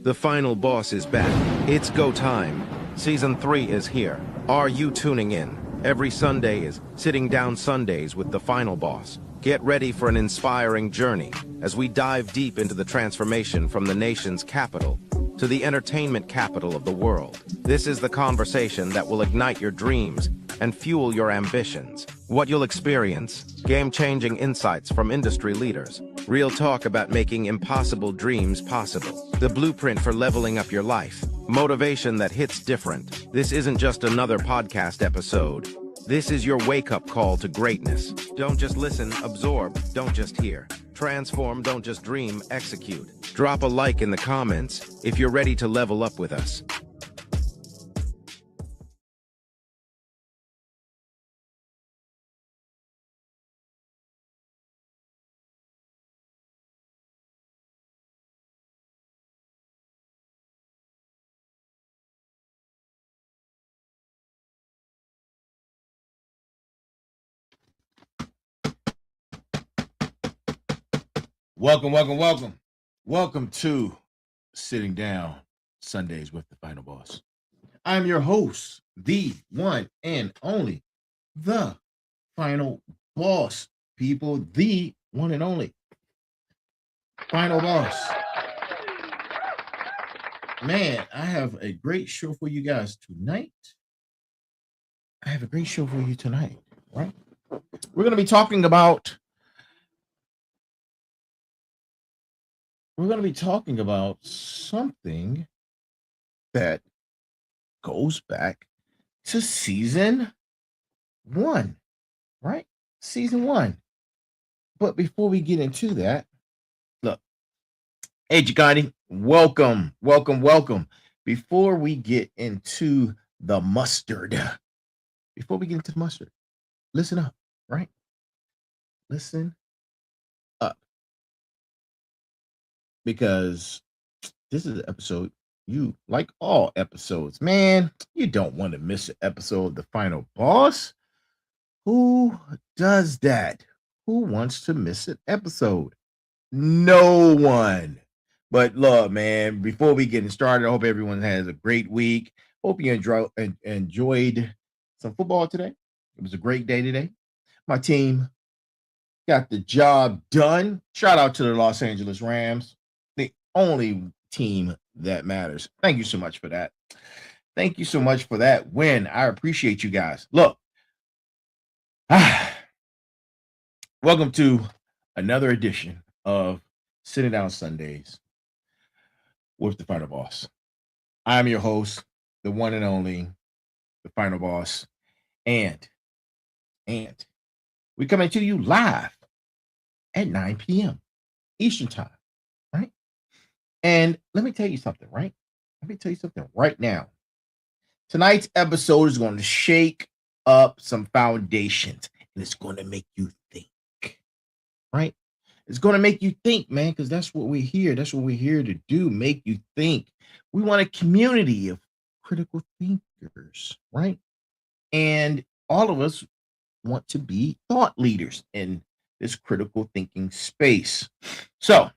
The final boss is back. It's go time. Season 3 is here. Are you tuning in? Every Sunday is Sitting Down Sundays with the final boss. Get ready for an inspiring journey as we dive deep into the transformation from the nation's capital to the entertainment capital of the world. This is the conversation that will ignite your dreams and fuel your ambitions. What you'll experience: game-changing insights from industry leaders, real talk about making impossible dreams possible, the blueprint for leveling up your life, motivation that hits different. This isn't just another podcast episode. This is your wake-up call to greatness. Don't just listen, absorb, don't just hear. Transform, don't just dream, execute. Drop a like in the comments if you're ready to level up with us. Welcome to Sitting Down Sundays with the Final Boss. I'm your host, the one and only, the Final Boss, people, the one and only Final Boss. Man, I have a great show for you guys tonight. Right? We're going to be talking about something that goes back to season 1, right? Season 1. But before we get into that, look, hey, Giganti, welcome. Before we get into the mustard, listen up, right? Listen up. Because this is an episode you, like all episodes, man, you don't want to miss an episode of The Final Boss. Who does that? Who wants to miss an episode? No one. But look, man, before we get started, I hope everyone has a great week. Hope you enjoyed some football today. It was a great day today. My team got the job done. Shout out to the Los Angeles Rams. The only team that matters. Thank you so much for that. Thank you so much for that win. I appreciate you guys. Look, welcome to another edition of Sitting Down Sundays with the Final Boss. I'm your host, the one and only, the Final Boss, and we coming to you live at 9 p.m. Eastern Time. And let me tell you something, right? Right now. Tonight's episode is going to shake up some foundations, and it's going to make you think, right? It's going to make you think, man, because that's what we're here. That's what we're here to do, make you think. We want a community of critical thinkers, right? And all of us want to be thought leaders in this critical thinking space. So,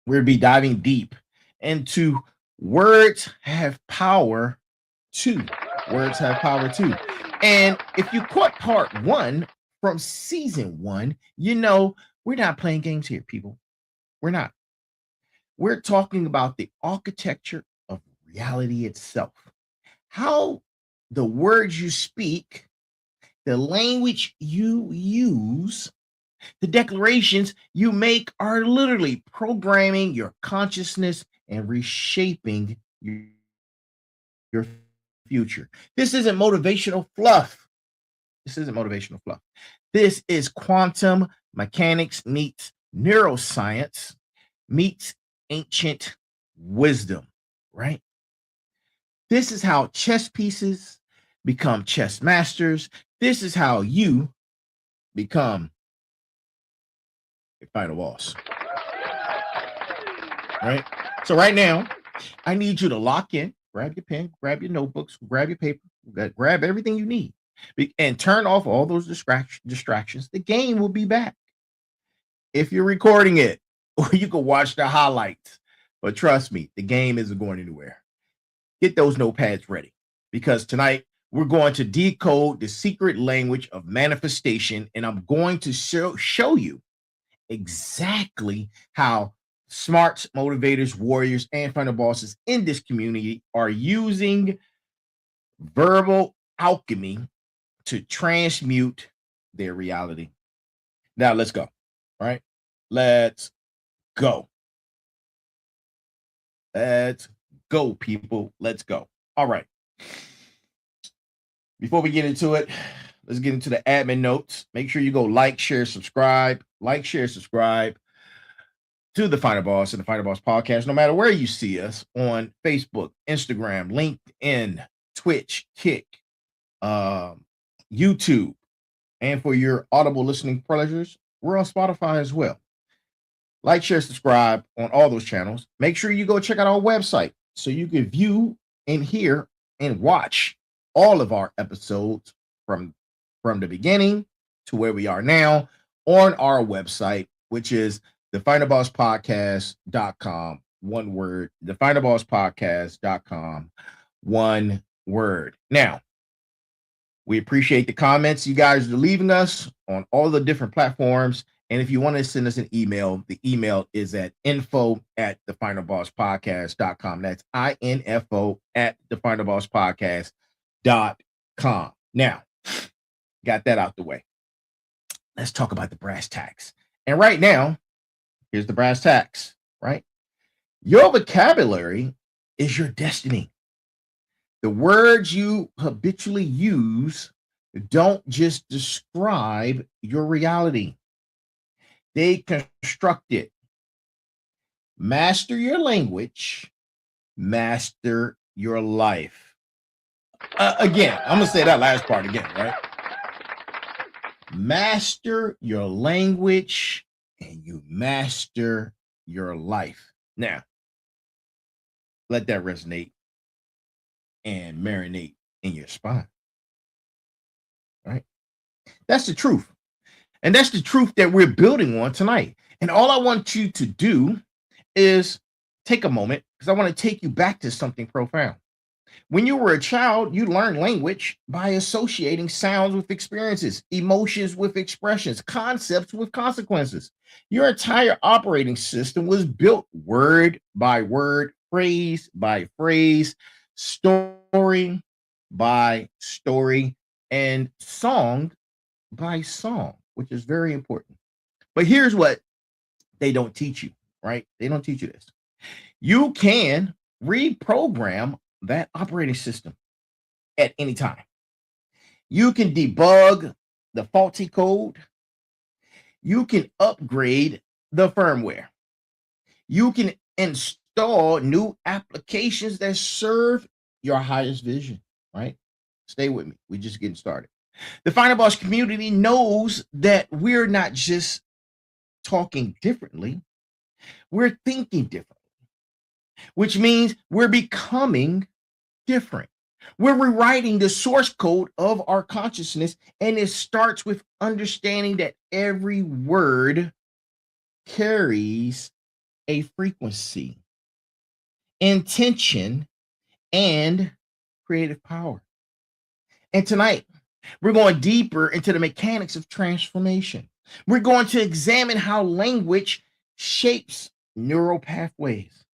we'll be diving deep into words have power too. And if you caught part 1 from season 1, you know we're not playing games here, people. We're not. We're talking about the architecture of reality itself. How the words you speak, the language you use, the declarations you make are literally programming your consciousness and reshaping your future. This isn't motivational fluff. This is quantum mechanics meets neuroscience meets ancient wisdom, right? This is how chess pieces become chess masters. This is how you become Final Boss. Right? So right now, I need you to lock in, grab your pen, grab your notebooks, grab your paper, grab everything you need, and turn off all those distractions. The game will be back. If you're recording it, or you can watch the highlights. But trust me, the game isn't going anywhere. Get those notepads ready because tonight we're going to decode the secret language of manifestation, and I'm going to show you exactly how smarts, motivators, warriors, and final bosses in this community are using verbal alchemy to transmute their reality. Now let's go. All right. Let's go. Let's go, people. Let's go. All right. Before we get into it, let's get into the admin notes. Make sure you go like, share, subscribe. Like, share, subscribe to the Final Boss and the Final Boss podcast, no matter where you see us on Facebook, Instagram, LinkedIn, Twitch, Kick, YouTube. And for your audible listening pleasures, we're on Spotify as well. Like, share, subscribe on all those channels. Make sure you go check out our website so you can view and hear and watch all of our episodes from the beginning to where we are now on our website, which is thefinalbosspodcast.com. One word. Thefinalbosspodcast.com. One word. Now, we appreciate the comments you guys are leaving us on all the different platforms. And if you want to send us an email, the email is at info@thefinalbosspodcast.com. That's info@thefinalbosspodcast.com. Now, got that out the way. Let's talk about the brass tacks. And right now, here's the brass tacks, right? Your vocabulary is your destiny. The words you habitually use don't just describe your reality. They construct it. Master your language, master your life. Again, I'm going to say that last part again, right? Master your language and you master your life. Now, let that resonate and marinate in your spine. Right? That's the truth. And that's the truth that we're building on tonight. And all I want you to do is take a moment because I want to take you back to something profound. When you were a child, you learned language by associating sounds with experiences, emotions with expressions, concepts with consequences. Your entire operating system was built word by word, phrase by phrase, story by story, and song by song, which is very important. But here's what they don't teach you, right? They don't teach you this. You can reprogram that operating system at any time. You can debug the faulty code. You can upgrade the firmware. You can install new applications that serve your highest vision, right? Stay with me. We're just getting started. The Final Boss community knows that we're not just talking differently, we're thinking differently, which means we're becoming different. We're rewriting the source code of our consciousness, and it starts with understanding that every word carries a frequency, intention, and creative power. And tonight, we're going deeper into the mechanics of transformation. We're going to examine how language shapes neural pathways,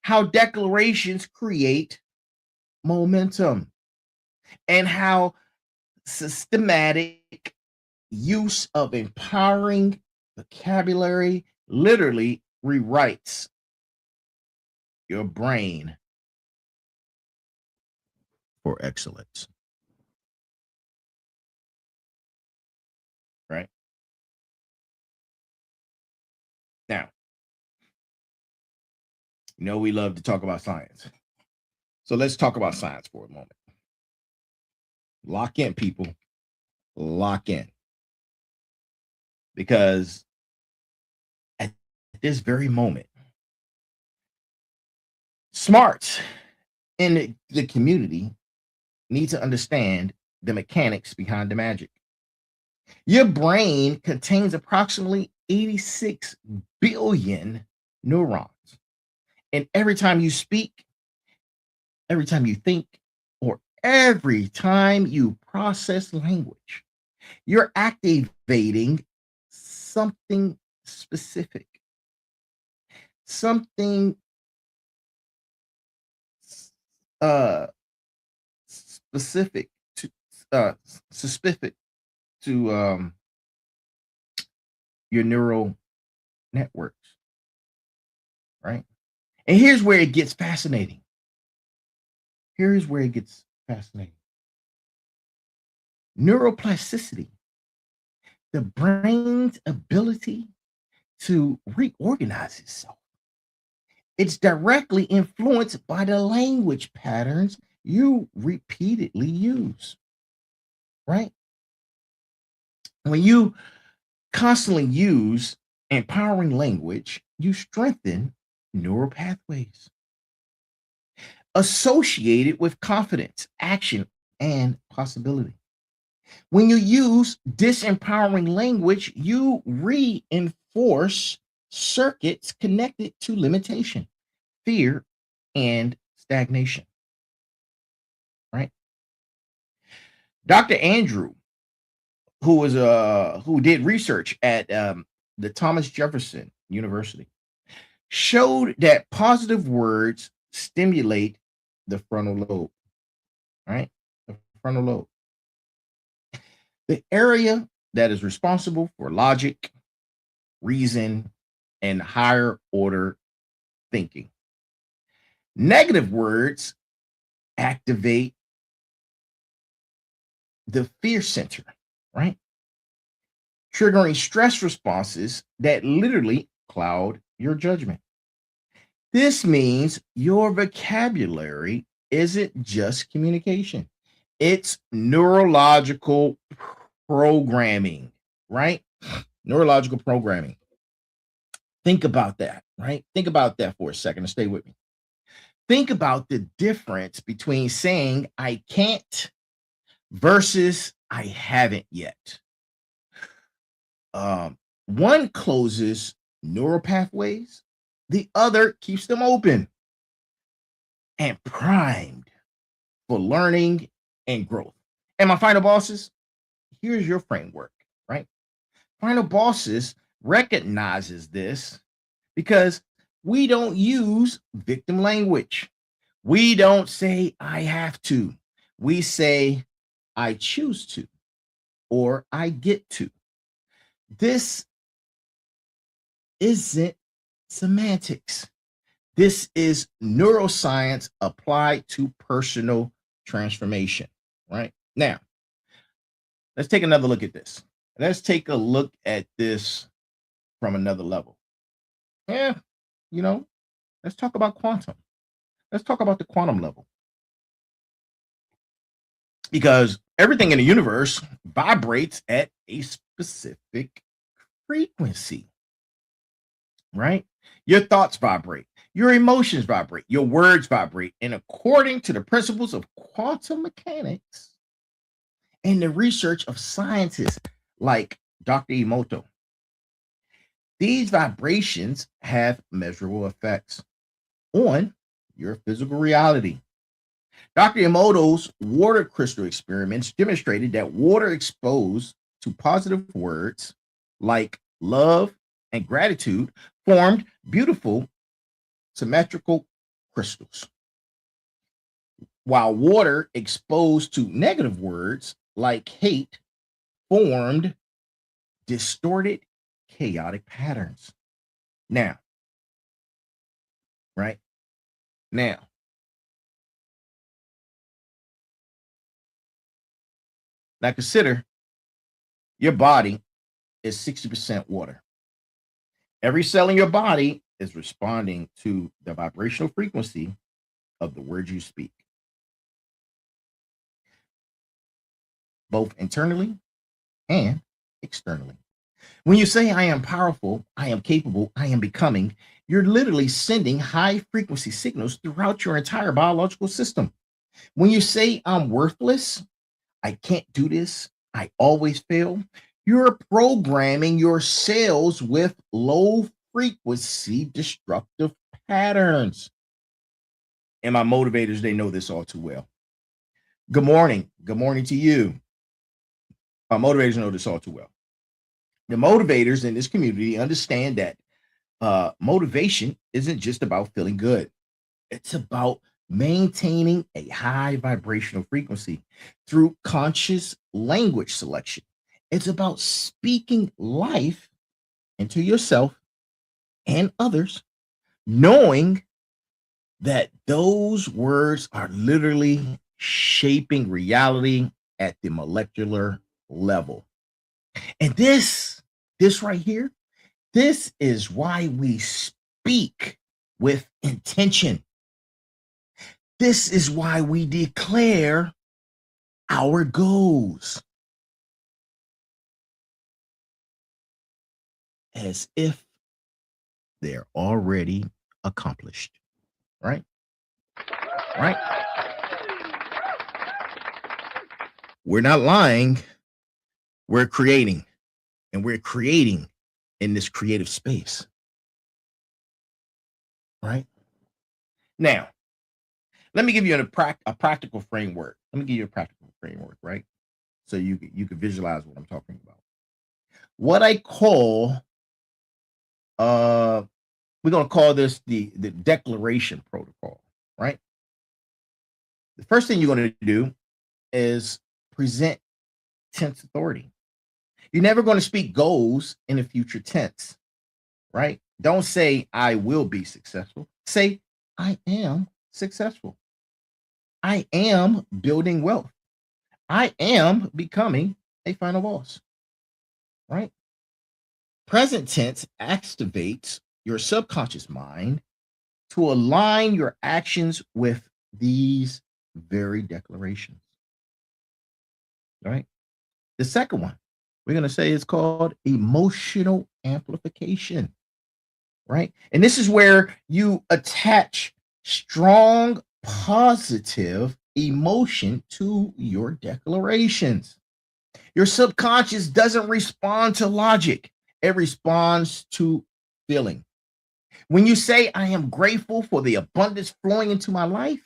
how declarations create momentum, and how systematic use of empowering vocabulary literally rewrites your brain for excellence. Right? Now, we love to talk about science. So let's talk about science for a moment. Lock in, people. Lock in. Because at this very moment, smarts in the community need to understand the mechanics behind the magic. Your brain contains approximately 86 billion neurons. And every time you speak, every time you think, or every time you process language, you're activating something specific, something uh specific to specific to your neural networks, right? And here's where it gets fascinating. Here's where it gets fascinating. Neuroplasticity, the brain's ability to reorganize itself. It's directly influenced by the language patterns you repeatedly use, right? When you constantly use empowering language, you strengthen neural pathways associated with confidence, action, and possibility. When you use disempowering language, you reinforce circuits connected to limitation, fear, and stagnation, right? Dr. Andrew, who did research at the Thomas Jefferson University, showed that positive words stimulate the frontal lobe, right? The frontal lobe, the area that is responsible for logic, reason, and higher order thinking. Negative words activate the fear center, right? Triggering stress responses that literally cloud your judgment. This means your vocabulary isn't just communication, it's neurological programming, right? Neurological programming. Think about that, right? Think about that for a second and stay with me. Think about the difference between saying I can't versus I haven't yet. One closes neural pathways, the other keeps them open and primed for learning and growth. And my final bosses, here's your framework, right? Final bosses recognizes this because we don't use victim language. We don't say I have to. We say I choose to or I get to. This isn't semantics. This is neuroscience applied to personal transformation, right? Now, let's take another look at this. Let's take a look at this from another level. Yeah, you know, let's talk about quantum. Let's talk about the quantum level. Because everything in the universe vibrates at a specific frequency, right? Your thoughts vibrate, your emotions vibrate, your words vibrate. And according to the principles of quantum mechanics and the research of scientists like Dr. Emoto, these vibrations have measurable effects on your physical reality. Dr. Emoto's water crystal experiments demonstrated that water exposed to positive words like love and gratitude formed beautiful symmetrical crystals, while water exposed to negative words like hate formed distorted, chaotic patterns. Now, right now, now consider your body is 60% water. Every cell in your body is responding to the vibrational frequency of the words you speak, both internally and externally. When you say, I am powerful, I am capable, I am becoming, you're literally sending high frequency signals throughout your entire biological system. When you say, I'm worthless, I can't do this, I always fail, you're programming your cells with low frequency destructive patterns. And my motivators, they know this all too well. Good morning. Good morning to you. My motivators know this all too well. The motivators in this community understand that motivation isn't just about feeling good. It's about maintaining a high vibrational frequency through conscious language selection. It's about speaking life into yourself and others, knowing that those words are literally shaping reality at the molecular level. And this right here, this is why we speak with intention. This is why we declare our goals as if they're already accomplished, right? Right? We're not lying. We're creating, and we're creating in this creative space, right? Now, let me give you a practical framework. Let me give you a practical framework, right? So you can visualize what I'm talking about. What I call, we're going to call this the declaration protocol, right? The first thing you're going to do is present tense authority. You're never going to speak goals in the future tense, right? Don't say, I will be successful. Say, I am successful. I am building wealth. I am becoming a final boss, right? Present tense activates your subconscious mind to align your actions with these very declarations, right? The second one, we're going to say is called emotional amplification, right? And this is where you attach strong positive emotion to your declarations. Your subconscious doesn't respond to logic, it responds to feeling. When you say, I am grateful for the abundance flowing into my life,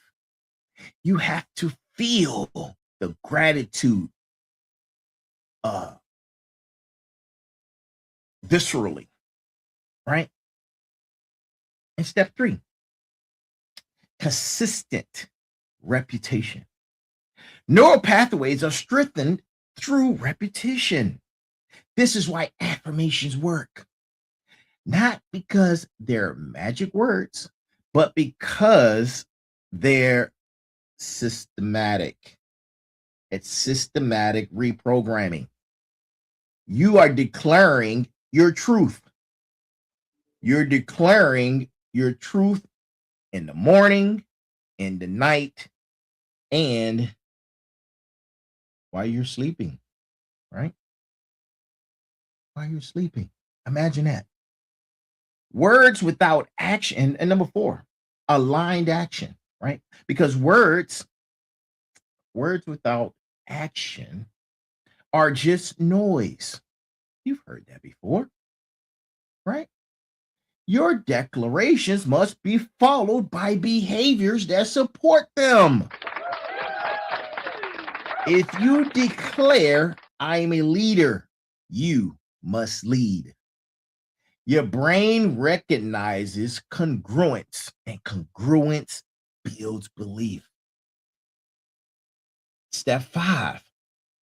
you have to feel the gratitude viscerally, right? And step 3, consistent repetition. Neural pathways are strengthened through repetition. This is why affirmations work. Not because they're magic words, but because they're systematic. It's systematic reprogramming. You are declaring your truth. You're declaring your truth in the morning, in the night, and while you're sleeping, right? While you're sleeping. Imagine that. Words without action. And number 4, aligned action, right? Because words without action are just noise. You've heard that before, right? Your declarations must be followed by behaviors that support them. If you declare, I'm a leader, you must lead. Your brain recognizes congruence, and congruence builds belief. Step 5,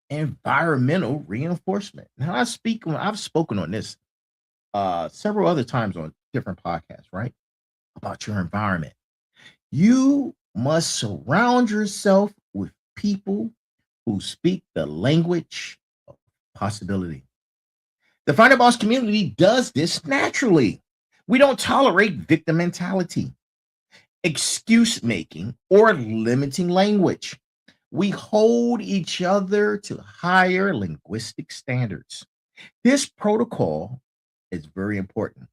environmental reinforcement. Now, I've spoken on this several other times on different podcasts, right? About your environment. You must surround yourself with people who speak the language of possibility. The Final Boss community does this naturally. We don't tolerate victim mentality, excuse making, or limiting language. We hold each other to higher linguistic standards. This protocol is very important.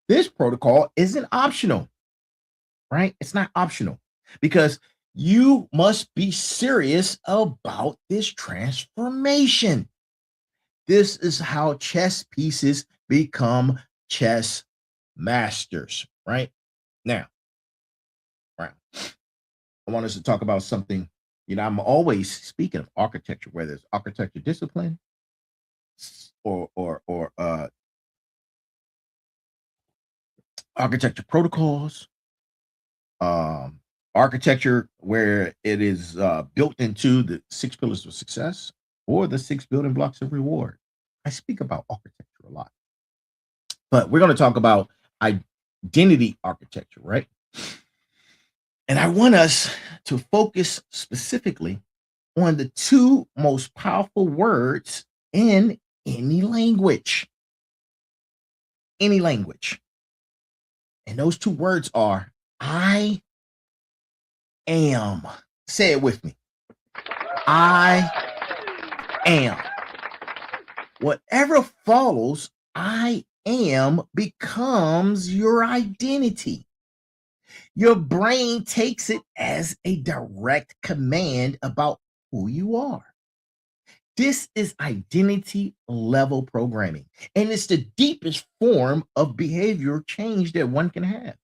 This protocol isn't optional, right? It's not optional because you must be serious about this transformation. This is how chess pieces become chess masters, right? Now, right, I want us to talk about something. I'm always speaking of architecture, whether it's architecture discipline or architecture protocols, um, architecture where it is built into the 6 pillars of success or the 6 building blocks of reward. I speak about architecture a lot, but we're going to talk about identity architecture, right? And I want us to focus specifically on the two most powerful words in any language. Any language. And those two words are I am. Say it with me. I am. Whatever follows, I am becomes your identity. Your brain takes it as a direct command about who you are. This is identity level programming, and it's the deepest form of behavior change that one can have.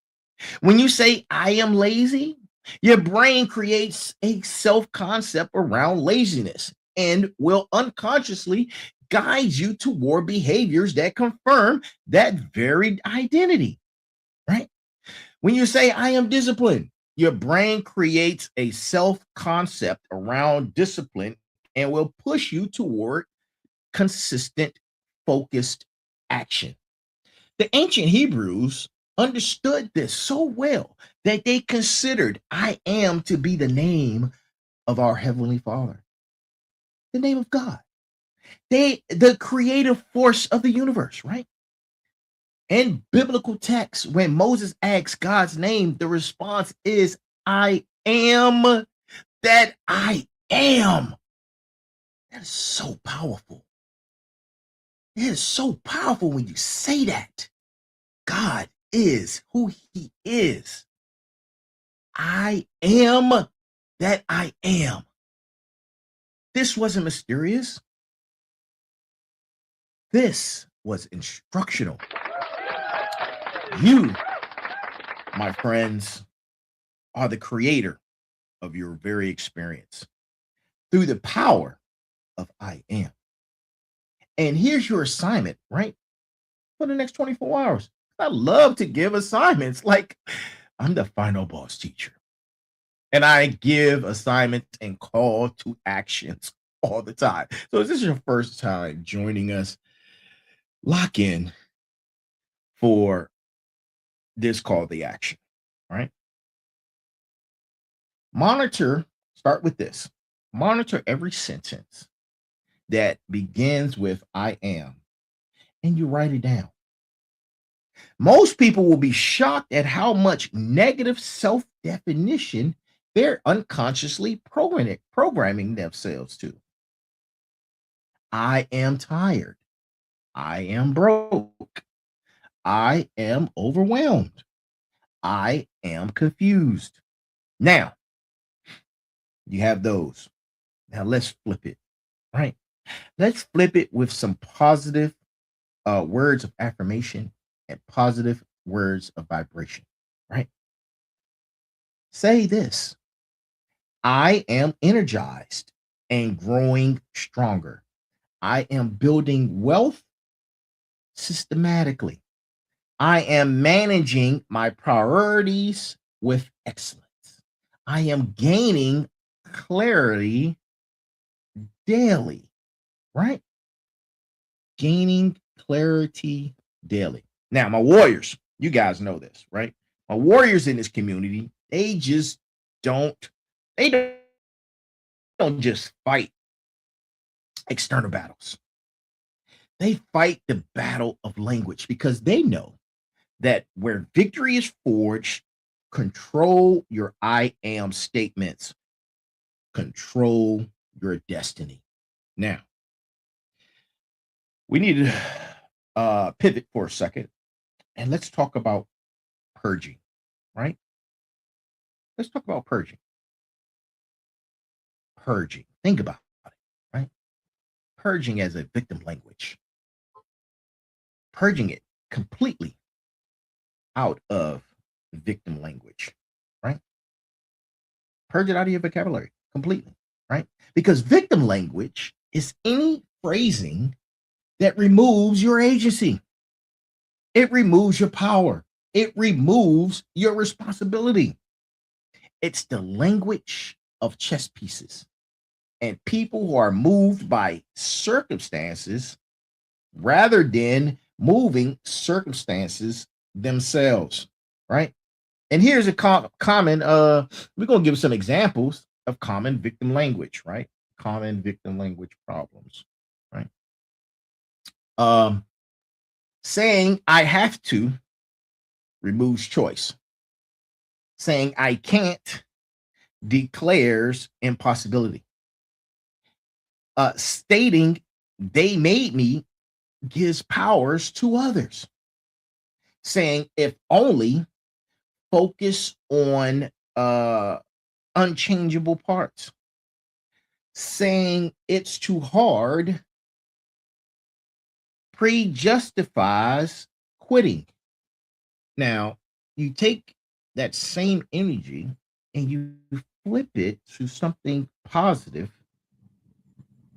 When you say, I am lazy, your brain creates a self concept around laziness and will unconsciously guide you toward behaviors that confirm that very identity, right? When you say, I am disciplined, your brain creates a self concept around discipline and will push you toward consistent, focused action. The ancient Hebrews understood this so well that they considered I am to be the name of our Heavenly Father, the name of God, the creative force of the universe, right? In biblical texts, when Moses asks God's name, the response is, I am that I am. That is so powerful. It is so powerful when you say that. God is who he is. I am that I am. This wasn't mysterious. This was instructional. You, my friends, are the creator of your very experience through the power of I am. And here's your assignment, right? For the next 24 hours. I love to give assignments. Like, I'm the final boss teacher. And I give assignments and call to actions all the time. So if this is your first time joining us, lock in for this call to action, right? Start with this. Monitor every sentence that begins with I am, and you write it down. Most people will be shocked at how much negative self-definition they're unconsciously programming themselves to. I am tired. I am broke. I am overwhelmed. I am confused. Now, you have those. Now let's flip it, right? Let's flip it with some positive words of affirmation and positive words of vibration, right? Say this: I am energized and growing stronger. I am building wealth systematically. I am managing my priorities with excellence. I am gaining clarity daily, right? Gaining clarity daily. Now, my warriors, you guys know this, right? My warriors in this community, don't, they don't just fight external battles. They fight the battle of language because they know that where victory is forged, control your I am statements, control your destiny. Now, we need to pivot for a second and let's talk about purging, right? Let's talk about purging. Purging. Think about it, right? Purging as a victim language, purging it completely out of victim language, right? Purge it out of your vocabulary completely, right? Because victim language is any phrasing that removes your agency. It removes your power. It removes your responsibility. It's the language of chess pieces and people who are moved by circumstances rather than moving circumstances themselves, right? And here's a common, we're going to give some examples of common victim language, right? Common victim language problems, right? Saying I have to removes choice. Saying I can't declares impossibility. Stating they made me gives powers to others. Saying if only focus on unchangeable parts. Saying it's too hard pre-justifies quitting. Now, you take that same energy and you flip it to something positive,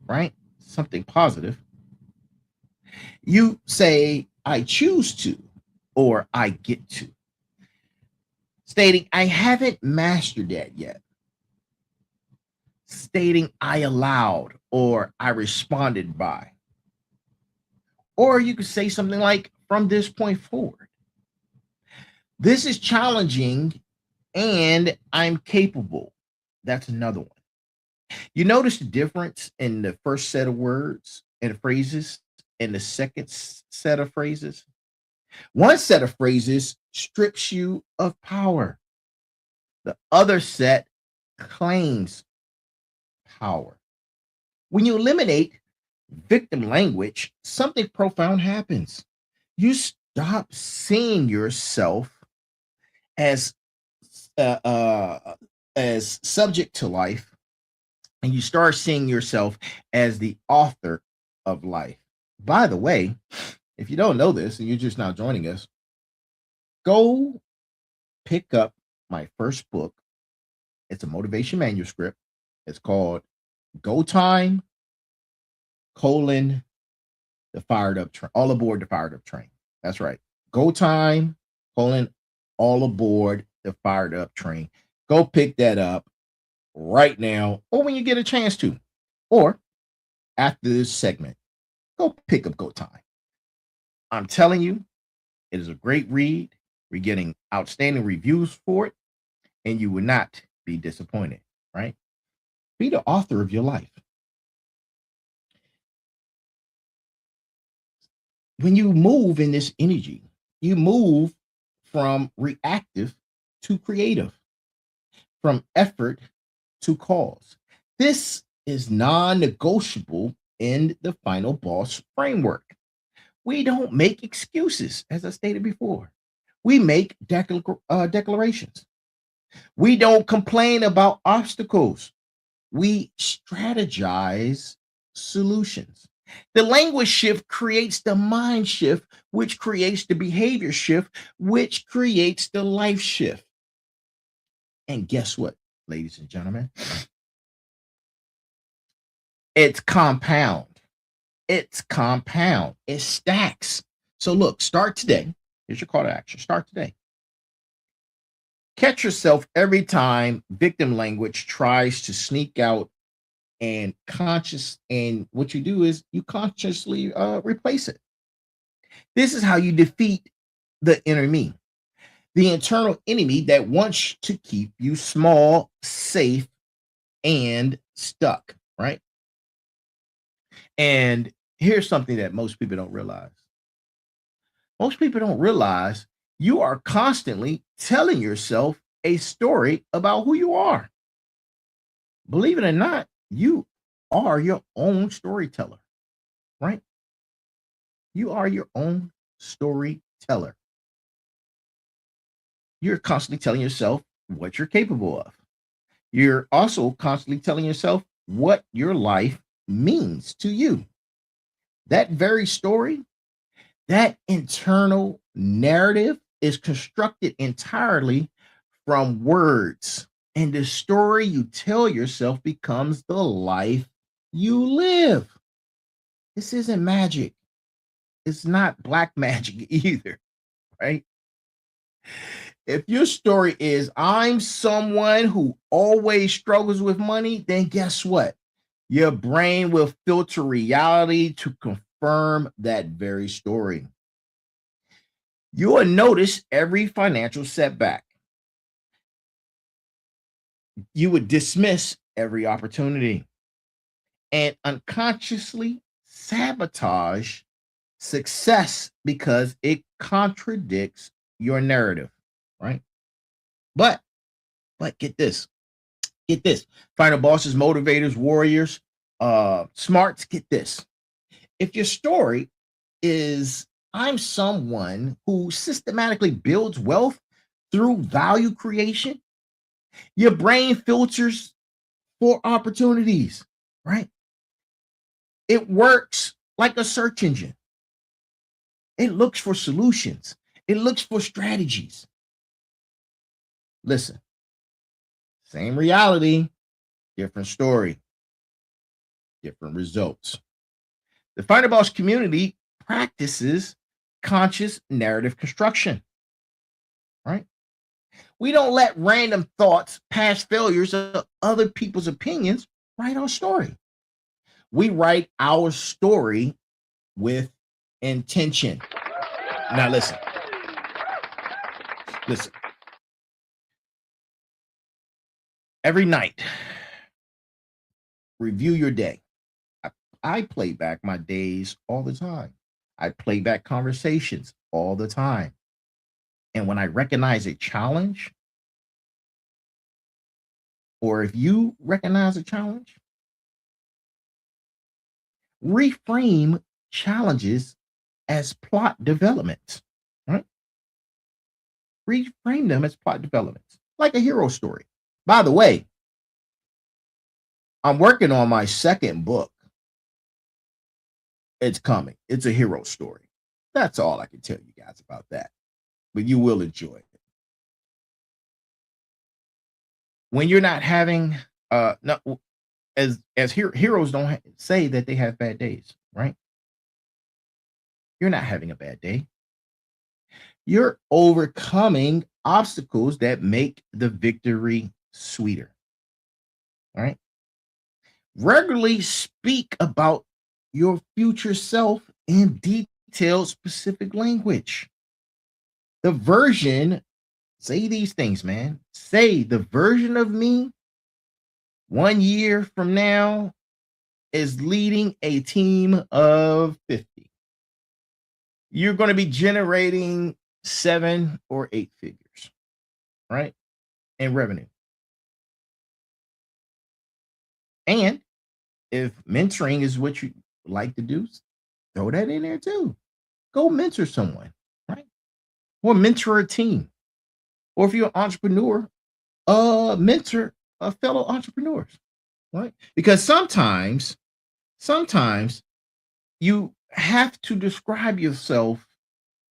right? Something positive. You say, I choose to, or I get to. Stating, I haven't mastered that yet. Stating, I allowed, or I responded by. Or you could say something like, from this point forward. This is challenging and I'm capable. That's another one. You notice the difference in the first set of words and phrases and the second set of phrases? One set of phrases strips you of power. The other set claims power. When you eliminate victim language, something profound happens. You stop seeing yourself as subject to life, and you start seeing yourself as the author of life. By the way, if you don't know this and you're just now joining us, go pick up my first book. It's a motivation manuscript. It's called Go Time, the Fired Up Train. All Aboard the Fired Up Train. That's right. Go Time, all aboard the Fired Up Train. Go pick that up right now, or when you get a chance to, or after this segment, go pick up Go Time. I'm telling you, it is a great read. We're getting outstanding reviews for it, and you will not be disappointed, right? Be the author of your life. When you move in this energy, you move from reactive to creative, from effort to cause. This is non-negotiable in the final boss framework. We don't make excuses, as I stated before. We make declarations. We don't complain about obstacles. We strategize solutions. The language shift creates the mind shift, which creates the behavior shift, which creates the life shift. And guess what, ladies and gentlemen? It's compound. It's compound. It stacks. So look, start today. Here's your call to action. Start today. Catch yourself every time victim language tries to sneak out, and what you do is you consciously replace it. This is how you defeat the inner me, the internal enemy that wants to keep you small, safe, and stuck, right? And here's something that most people don't realize. Most people don't realize you are constantly telling yourself a story about who you are. Believe it or not, you are your own storyteller, right? You are your own storyteller. You're constantly telling yourself what you're capable of. You're also constantly telling yourself what your life means to you. That very story, that internal narrative is constructed entirely from words, and the story you tell yourself becomes the life you live. This isn't magic. It's not black magic either, right? If your story is, I'm someone who always struggles with money, then guess what? Your brain will filter reality to confirm that very story. You will notice every financial setback. You would dismiss every opportunity and unconsciously sabotage success because it contradicts your narrative, right? But get this. Get this. Final bosses, motivators, warriors, smarts, get this. If your story is, I'm someone who systematically builds wealth through value creation, your brain filters for opportunities, right? It works like a search engine. It looks for solutions. It looks for strategies. Listen, same reality, different story, different results. The Final Boss community practices conscious narrative construction, right? We don't let random thoughts, past failures, or other people's opinions write our story. We write our story with intention. Now, listen. Every night, review your day. I play back my days all the time. I play back conversations all the time. And when I recognize a challenge, or if you recognize a challenge, reframe challenges as plot developments, right? Reframe them as plot developments, like a hero story. By the way, I'm working on my second book. It's coming. It's a hero story. That's all I can tell you guys about that. But you will enjoy it. When you're not having no, as heroes don't say that they have bad days, right? You're not having a bad day. You're overcoming obstacles that make the victory sweeter. All right. Regularly speak about your future self in detailed, specific language. The version, say these things, man. Say the version of me 1 year from now is leading a team of 50. You're going to be generating 7 or 8 figures, right? In revenue. And if mentoring is what you like to do, throw that in there too. Go mentor someone, right? Or mentor a team. Or if you're an entrepreneur, mentor fellow entrepreneurs, right? Because sometimes you have to describe yourself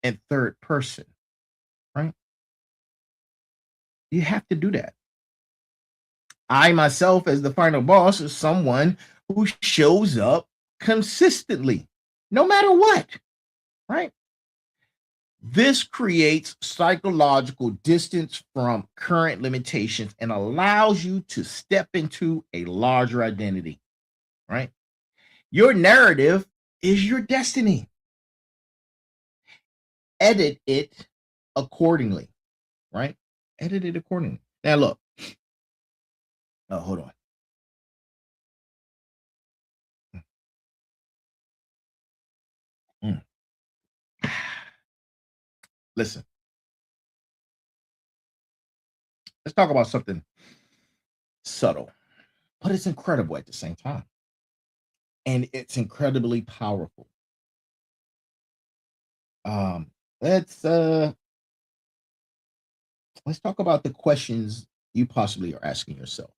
in third person, right? You have to do that. I myself, as the final boss, is someone who shows up consistently, no matter what, right? This creates psychological distance from current limitations and allows you to step into a larger identity, right? Your narrative is your destiny. Edit it accordingly, right? Edit it accordingly. Now, look. Oh, hold on. Mm. Listen. Let's talk about something subtle, but it's incredible at the same time. And it's incredibly powerful. Um, let's talk about the questions you possibly are asking yourself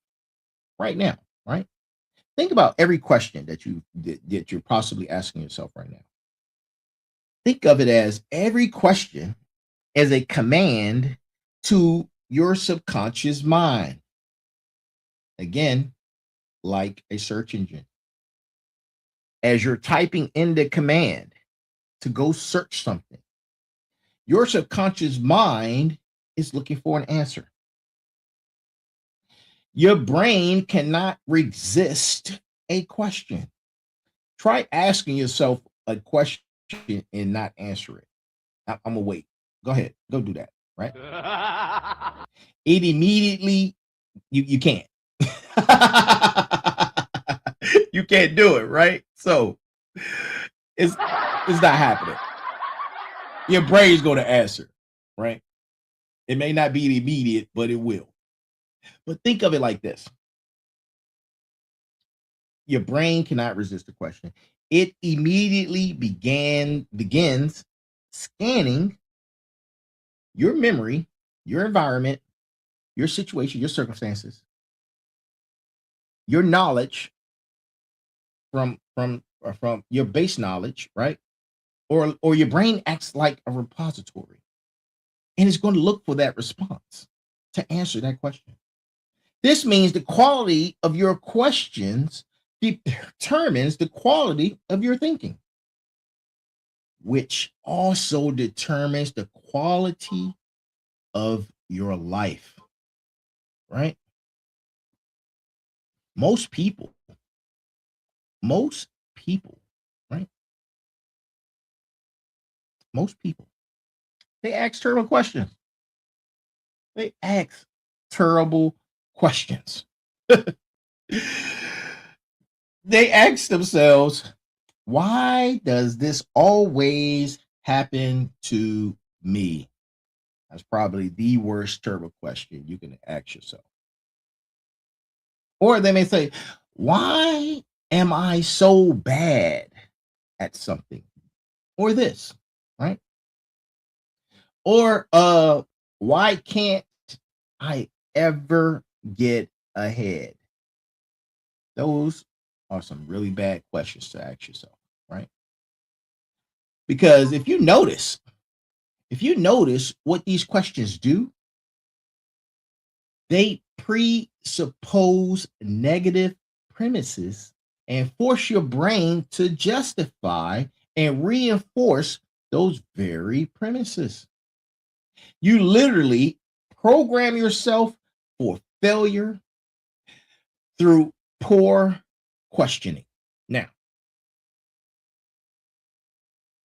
right now, right? Think about every question that you're possibly asking yourself right now. Think of it as every question as a command to your subconscious mind. Again, like a search engine. As you're typing in the command to go search something, your subconscious mind is looking for an answer. Your brain cannot resist a question. Try asking yourself a question and not answer it. I'm gonna wait. Go ahead. Go do that. Right? It immediately you can't. You can't do it, right? So it's not happening. Your brain's going to answer, right? It may not be immediate, but it will. But think of it like this. Your brain cannot resist the question. It immediately begins scanning your memory, your environment, your situation, your circumstances, your knowledge from your base knowledge, right? Or your brain acts like a repository, and it's going to look for that response to answer that question. This means the quality of your questions determines the quality of your thinking, which also determines the quality of your life, right? Most people, right? Most people, they ask terrible questions. They ask terrible questions. They ask themselves, why does this always happen to me? That's probably the worst terrible question you can ask yourself. Or they may say, why am I so bad at something? Or this, right? Or why can't I ever get ahead? Those are some really bad questions to ask yourself, right? Because if you notice what these questions do, they presuppose negative premises and force your brain to justify and reinforce those very premises. You literally program yourself for failure through poor questioning. Now,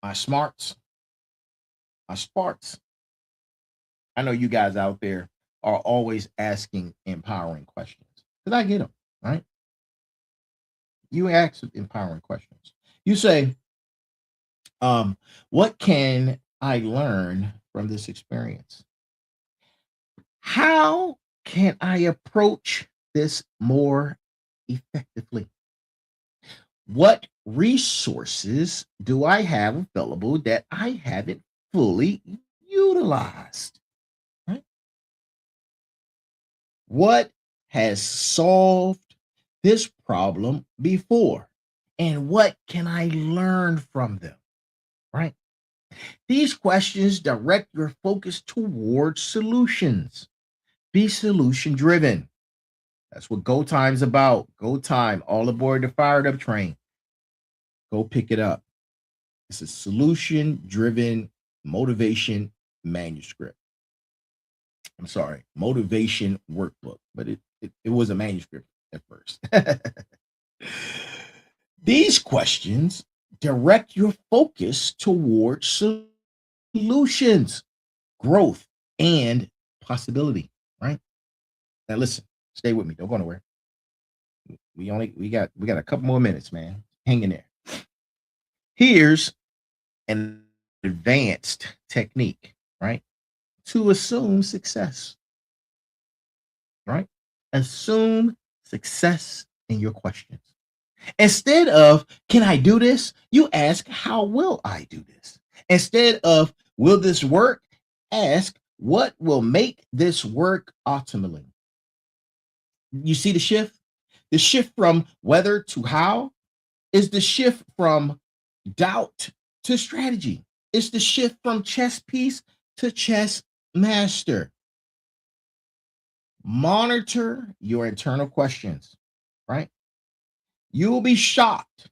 my sparks, I know you guys out there are always asking empowering questions because I get them, right? You ask empowering questions. You say, what can I learn from this experience? How can I approach this more effectively? What resources do I have available that I haven't fully utilized? Right? What has solved this problem before? And what can I learn from them? Right? These questions direct your focus towards solutions. Be solution driven. That's what Go Time's about. Go Time, all aboard the fired up train. Go pick it up. It's a solution driven motivation manuscript. I'm sorry, motivation workbook, but it was a manuscript at first. These questions direct your focus towards solutions, growth, and possibility, right? Now listen, stay with me. Don't go nowhere. We got a couple more minutes, man. Hang in there. Here's an advanced technique, right? To assume success, right? Assume success in your questions. Instead of, can I do this? You ask, how will I do this? Instead of, will this work? Ask, what will make this work optimally? You see the shift? The shift from whether to how is the shift from doubt to strategy. It's the shift from chess piece to chess master. Monitor your internal questions, right? You will be shocked.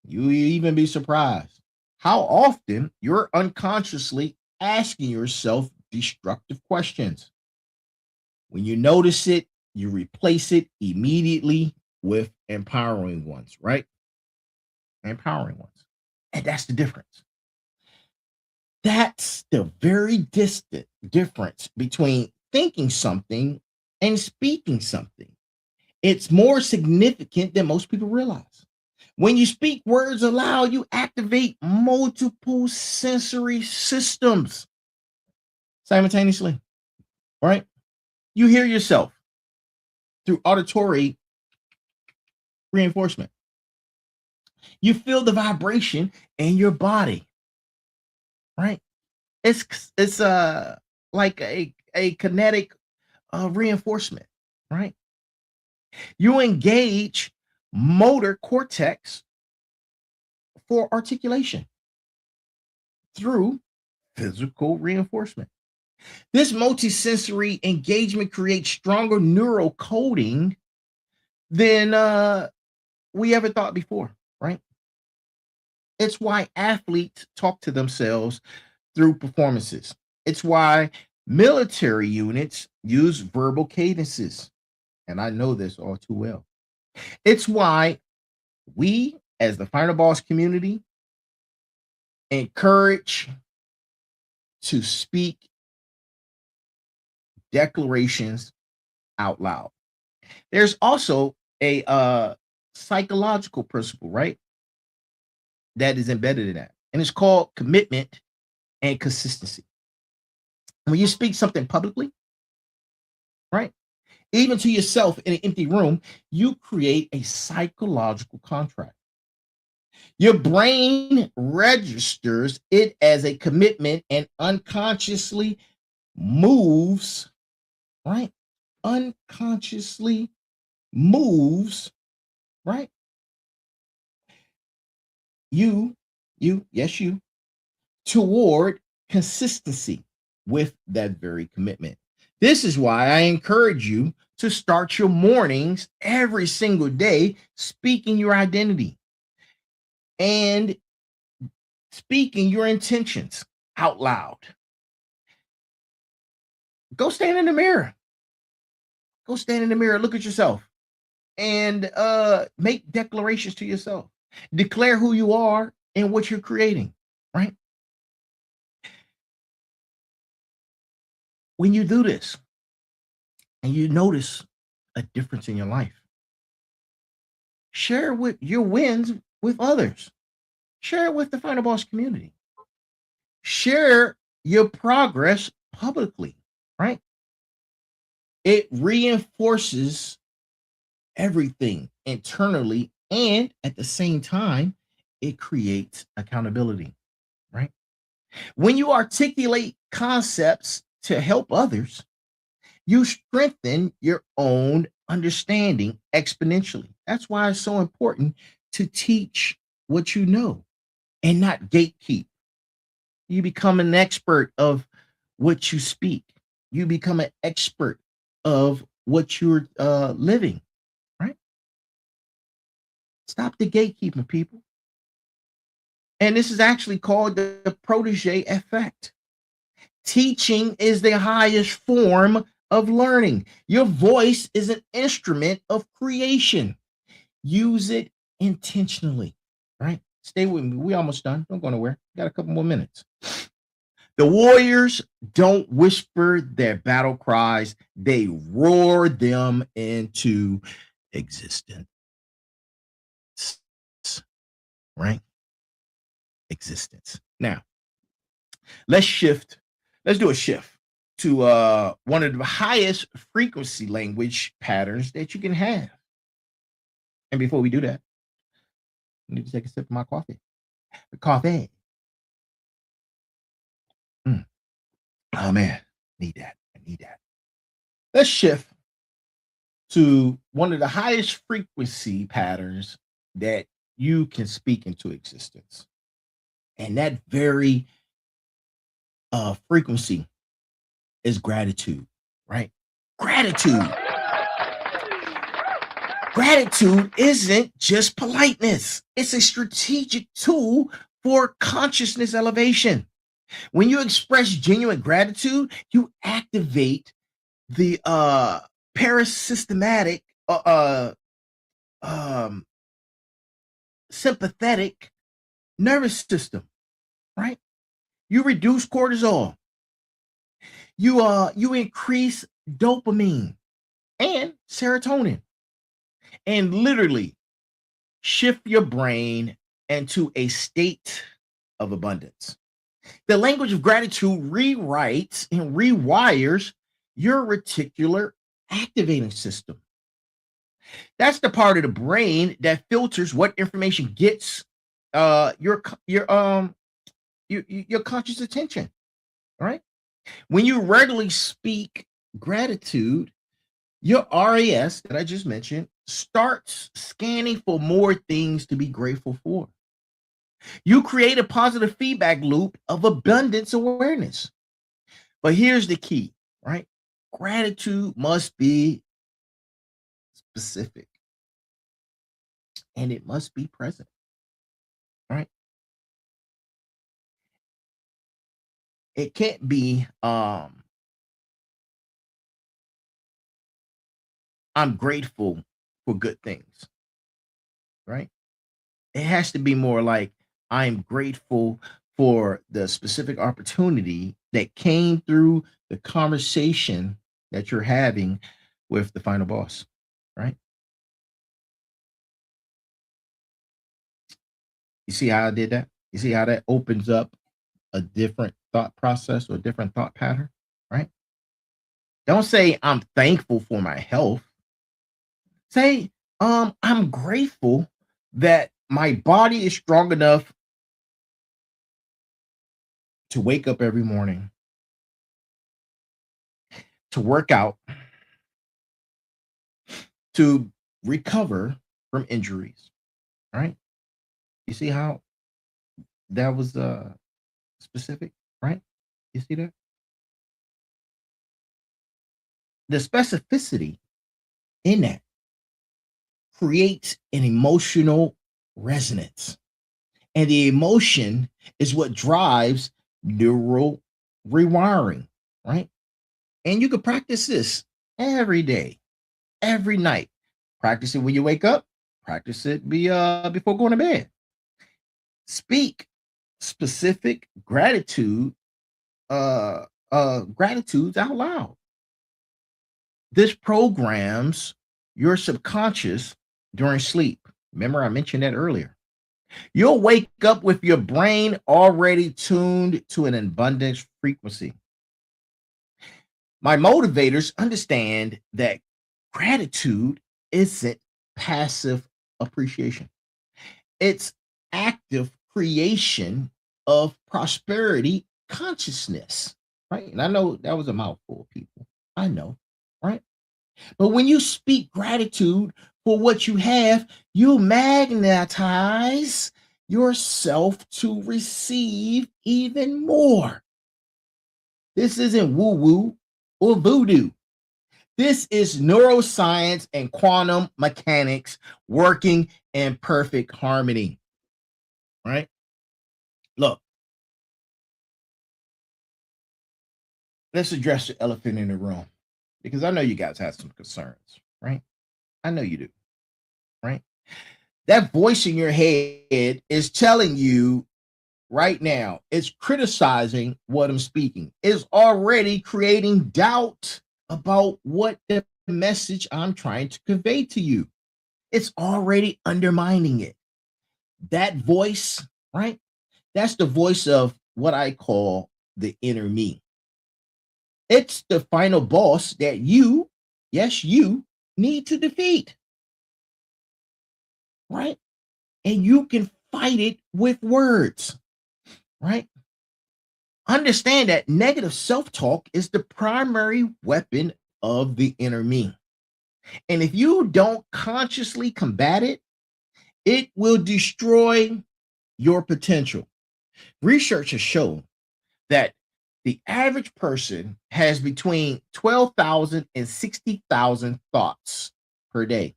You will even be surprised how often you're unconsciously asking yourself destructive questions. When you notice it, you replace it immediately with empowering ones, right? Empowering ones. And that's the difference. That's the very distant difference between thinking something and speaking something. It's more significant than most people realize. When you speak words aloud, you activate multiple sensory systems simultaneously, right? You hear yourself through auditory reinforcement. You feel the vibration in your body, right? It's like a kinetic reinforcement, right? You engage motor cortex for articulation through physical reinforcement. This multisensory engagement creates stronger neural coding than we ever thought before, right? It's why athletes talk to themselves through performances. It's why military units use verbal cadences. And I know this all too well. It's why we, as the Final Boss community, encourage to speak declarations out loud. There's also a psychological principle, right? That is embedded in that. And it's called commitment and consistency. When you speak something publicly, right? Even to yourself in an empty room, you create a psychological contract. Your brain registers it as a commitment and unconsciously moves, right? Unconsciously moves, right? Yes, you, toward consistency with that very commitment. This is why I encourage you to start your mornings every single day speaking your identity and speaking your intentions out loud. Go stand in the mirror. Go stand in the mirror, look at yourself, and make declarations to yourself. Declare who you are and what you're creating, right? When you do this and you notice a difference in your life, share with your wins with others. Share it with the Final Boss community. Share your progress publicly, right? It reinforces everything internally, and at the same time, it creates accountability, right? When you articulate concepts to help others, you strengthen your own understanding exponentially. That's why it's so important to teach what you know and not gatekeep. You become an expert of what you speak. You become an expert of what you're living, right? Stop the gatekeeping, people. And this is actually called the protege effect. Teaching is the highest form of learning. Your voice is an instrument of creation. Use it intentionally, right? Stay with me. We almost done. Don't go nowhere. Got a couple more minutes. The warriors don't whisper their battle cries, they roar them into existence, right? Existence. Now, let's shift. Let's do a shift to one of the highest frequency language patterns that you can have. And before we do that, I need to take a sip of my coffee. Coffee. Oh man, need that. I need that. Let's shift to one of the highest frequency patterns that you can speak into existence. And that very frequency is gratitude, right? Gratitude. Gratitude isn't just politeness. It's a strategic tool for consciousness elevation. When you express genuine gratitude, you activate the parasystematic um, sympathetic nervous system, right? You reduce cortisol. You increase dopamine and serotonin, and literally shift your brain into a state of abundance. The language of gratitude rewrites and rewires your reticular activating system. That's the part of the brain that filters what information gets your conscious attention. All right. When you regularly speak gratitude, your RAS that I just mentioned starts scanning for more things to be grateful for. You create a positive feedback loop of abundance awareness. But here's the key, right? Gratitude must be specific and it must be present, right? It can't be I'm grateful for good things, right? It has to be more like I'm grateful for the specific opportunity that came through the conversation that you're having with the final boss, right? You see how I did that? You see how that opens up a different thought process or a different thought pattern, right? Don't say I'm thankful for my health. Say I'm grateful that my body is strong enough to wake up every morning, to work out, to recover from injuries, right? You see how that was specific, right? You see that? The specificity in that creates an emotional resonance. And the emotion is what drives neural rewiring, right? And you can practice this every day, every night. Practice it when you wake up, practice it before going to bed. Speak specific gratitudes out loud. This programs your subconscious during sleep. Remember, I mentioned that earlier. You'll wake up with your brain already tuned to an abundance frequency. My motivators understand that gratitude isn't passive appreciation, it's active creation of prosperity consciousness, right? And I know that was a mouthful, people. I know, right? But when you speak gratitude for what you have, you magnetize yourself to receive even more. This isn't woo woo or voodoo. This is neuroscience and quantum mechanics working in perfect harmony, right? Look, let's address the elephant in the room because I know you guys have some concerns, right? I know you do, right? That voice in your head is telling you right now, it's criticizing what I'm speaking, it's already creating doubt about what the message I'm trying to convey to you. It's already undermining it. That voice, right? That's the voice of what I call the inner me. It's the final boss that you, yes, you need to defeat, right? And you can fight it with words, right? Understand that negative self talk is the primary weapon of the inner me. And if you don't consciously combat it, it will destroy your potential. Research has shown that The average person has between 12,000 and 60,000 thoughts per day.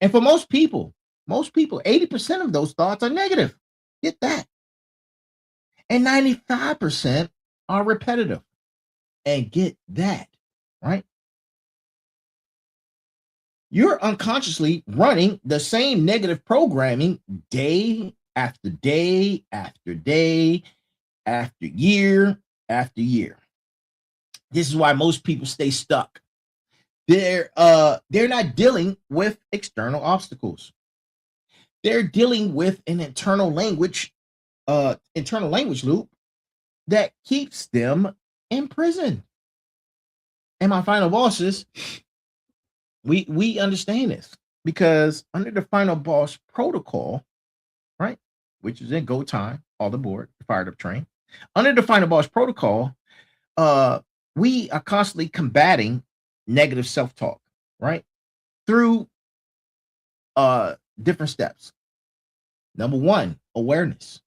And for most people, 80% of those thoughts are negative. Get that. And 95% are repetitive. And get that, right? You're unconsciously running the same negative programming day after day after day after year after year. This is why most people stay stuck. They're not dealing with external obstacles. They're dealing with an internal language loop that keeps them in prison. And my final bosses, we understand this because under the final boss protocol, right, which is in go time, all aboard, fired up train. Under the final boss protocol, we are constantly combating negative self-talk, right, through different steps. Number one, awareness.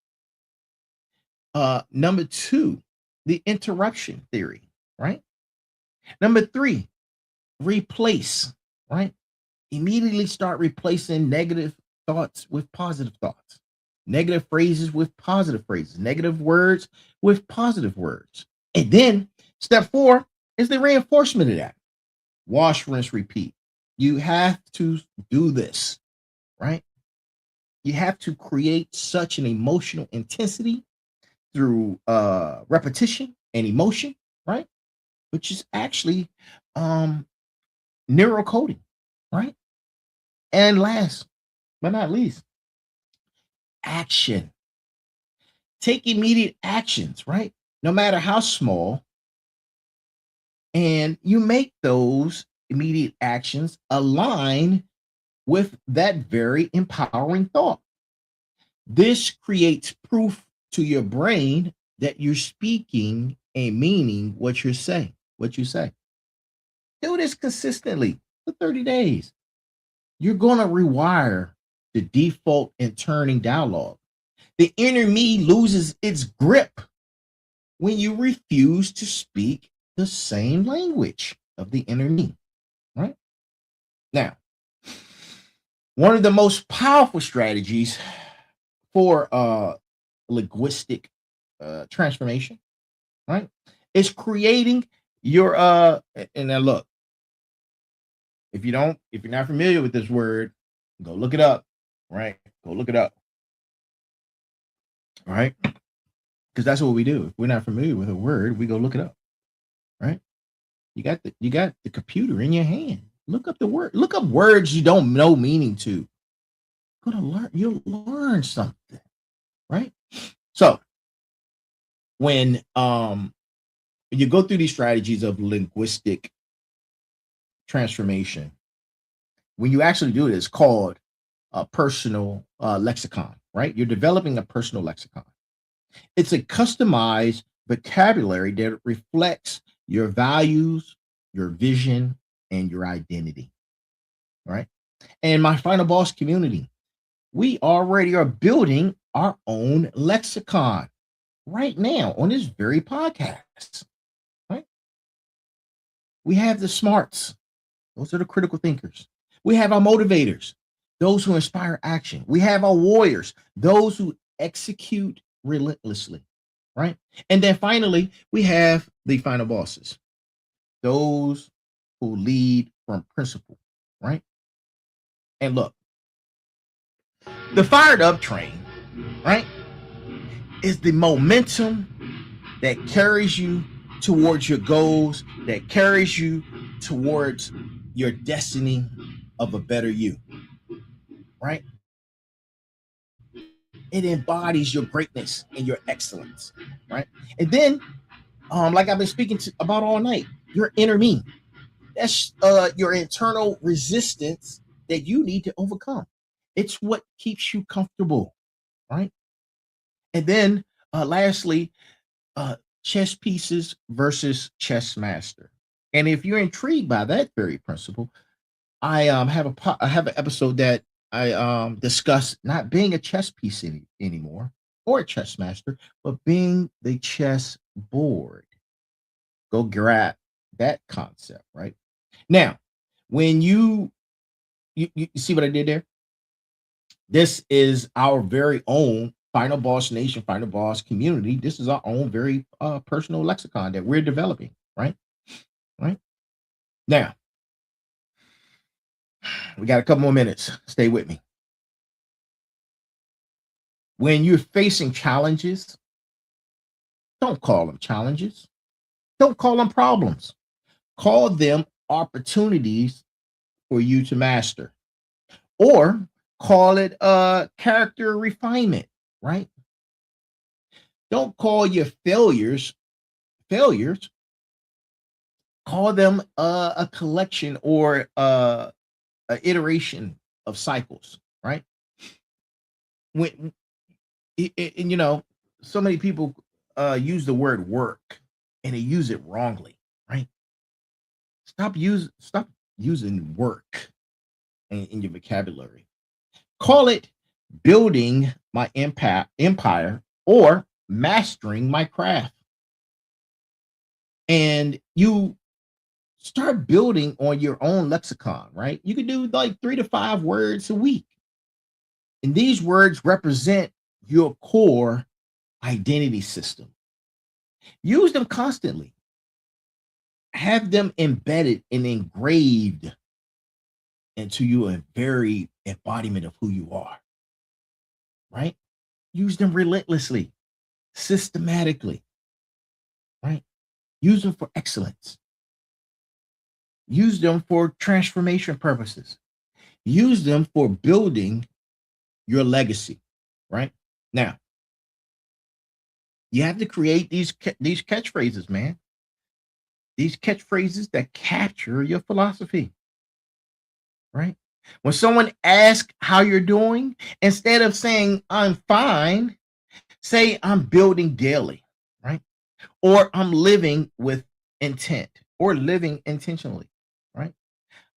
Number two, the interruption theory, right? Number three, replace, right? Immediately start replacing negative thoughts with positive thoughts, negative phrases with positive phrases, negative words with positive words. And then step four is the reinforcement of that. Wash, rinse, repeat. You have to do this, right? You have to create such an emotional intensity through repetition and emotion, right? Which is actually neurocoding, right? And last but not least, action. Take immediate actions, right? No matter how small. And you make those immediate actions align with that very empowering thought. This creates proof to your brain that you're speaking and meaning what you say. Do this consistently for 30 days. You're going to rewire the default and turning dialogue. The inner me loses its grip when you refuse to speak the same language of the inner me, right? Now, one of the most powerful strategies for linguistic transformation, right, is creating your and now look, if you're not familiar with this word, go look it up, right? Go look it up. All right. Because that's what we do. If we're not familiar with a word, we go look it up. Right? You got the computer in your hand. Look up the word. Look up words you don't know meaning to. You'll learn something. Right? So when you go through these strategies of linguistic transformation, when you actually do it, it's called a personal lexicon, right? You're developing a personal lexicon. It's a customized vocabulary that reflects your values, your vision, and your identity, right? And my final boss community, we already are building our own lexicon right now on this very podcast, right? We have the smarts. Those are the critical thinkers. We have our motivators, those who inspire action. We have our warriors, those who execute relentlessly, right? And then finally, we have the final bosses, those who lead from principle, right? And look, the fired up train, right, is the momentum that carries you towards your goals, that carries you towards your destiny of a better you, right? It embodies your greatness and your excellence, right? And then, like I've been speaking about all night, your inner me. That's your internal resistance that you need to overcome. It's what keeps you comfortable, right? And then, lastly, chess pieces versus chess master. And if you're intrigued by that very principle, I have an episode that I discuss not being a chess piece anymore or a chess master, but being the chess board. Go grab that concept, right? Now, when you see what I did there? This is our very own Final Boss Nation, Final Boss community. This is our own very personal lexicon that we're developing, right? Right now, we got a couple more minutes. Stay with me. When you're facing challenges, don't call them challenges. Don't call them problems. Call them opportunities for you to master, or call it character refinement, right? Don't call your failures failures. Call them a collection or an iteration of cycles, right? When and you know, so many people use the word work and they use it wrongly, right? Stop using work in your vocabulary. Call it building my empire or mastering my craft. And you start building on your own lexicon, right? You can do like 3 to 5 words a week. And these words represent your core identity system. Use them constantly. Have them embedded and engraved into your very embodiment of who you are, right? Use them relentlessly, systematically, right? Use them for excellence. Use them for transformation purposes. Use them for building your legacy, right? Now, you have to create these catchphrases, man. These catchphrases that capture your philosophy, right? When someone asks how you're doing, instead of saying I'm fine, say I'm building daily, right? Or I'm living with intent or living intentionally, right?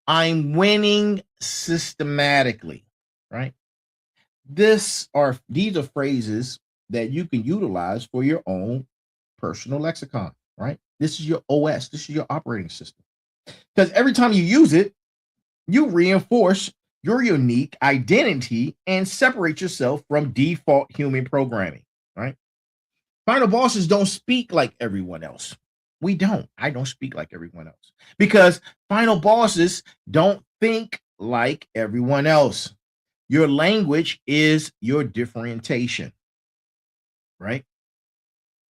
I'm winning systematically, right? These are phrases that you can utilize for your own personal lexicon, right? This is your OS, this is your operating system. Because every time you use it, you reinforce your unique identity and separate yourself from default human programming, right? Final bosses don't speak like everyone else. We don't. I don't speak like everyone else because final bosses don't think like everyone else. Your language is your differentiation, right?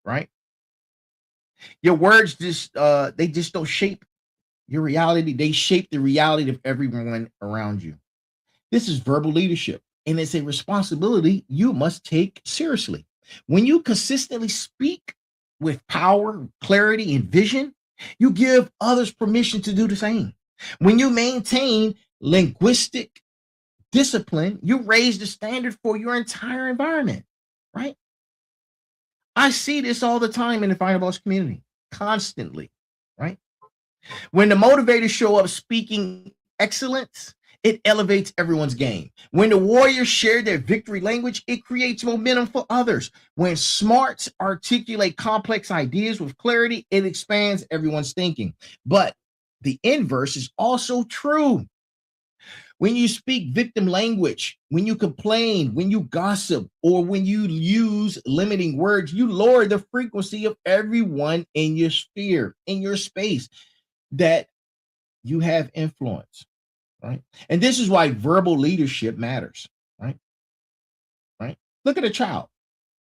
Right? Your words just they just don't shape your reality. They shape the reality of everyone around you. This is verbal leadership, and it's a responsibility you must take seriously. When you consistently speak with power, clarity, and vision, you give others permission to do the same. When you maintain linguistic discipline, you raise the standard for your entire environment, right? I see this all the time in the Final Boss community, constantly, right? When the motivators show up speaking excellence, it elevates everyone's game. When the warriors share their victory language, it creates momentum for others. When smarts articulate complex ideas with clarity, it expands everyone's thinking. But the inverse is also true. When you speak victim language, when you complain, when you gossip, or when you use limiting words, you lower the frequency of everyone in your sphere, in your space that you have influence, right? And this is why verbal leadership matters, right? Right? Look at a child,